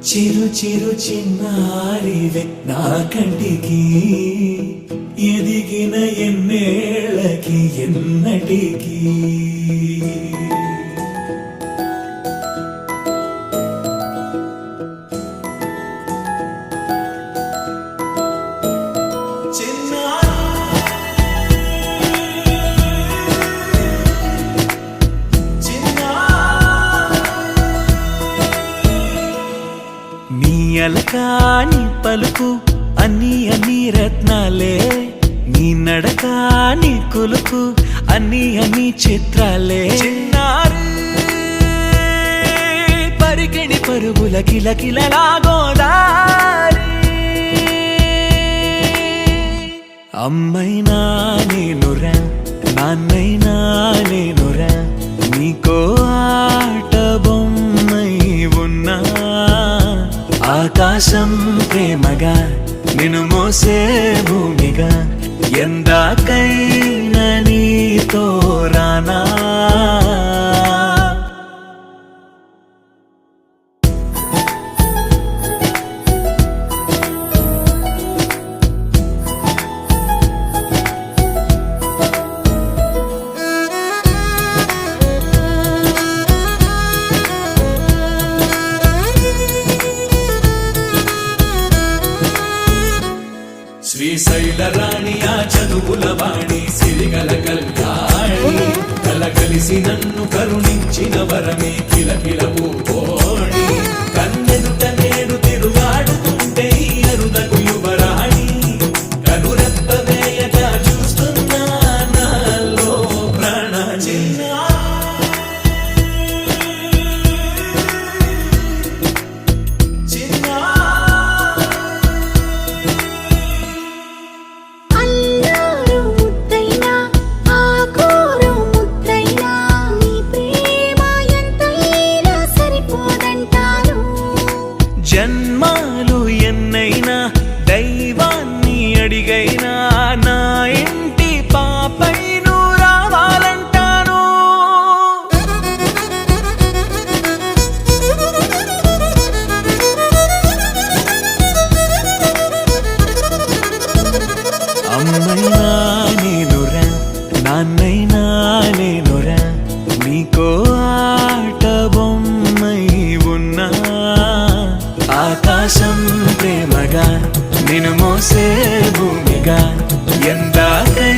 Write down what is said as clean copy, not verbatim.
చిరు చిరు చిన్నారివే నా కంటికి ఎదిగిన ఎన్నేళ్ళకి ఎన్నటికి అలకాని పలుకు అన్ని రత్నాలే నీ నడకాని కులుకు అన్ని చిత్రాలే పరికిణి పరుగుల కిలకిలలాగోదారి అమ్మైనా నేనురా నాన్నైనా నేనురా నీకో ఆట బొమ్మై ఉన్నా ఆకాశం ప్రేమగా నిన్ను మోసే భూమిగా ఎందాకైనా నీతో రానా శ్రీశైల రాణి ఆ చదువుల వాణి సిరిగల కళ్యాణి కలగలిసి నన్ను కరుణించిన వరమే కిలకిల పూకోణి కన్నెదుట నేడు తిరుగాడుతుంటే అరుదకు యువరాణి కనురెప్ప వేయగా చూస్తున్నా నాలో ప్రాణ చిన్న జన్మాలు ఎన్నైనా దైవాన్ని అడిగైనా నా ఇంటి పాపై నువ్వు రావాలంటాను అమ్మైనా నేనురా నాన్నైనా నేనురా నీకో ఆట బొమ్మై ఉన్నా ఆకాశం ప్రేమగా నిన్ను మోసే భూమిగా ఎందాకై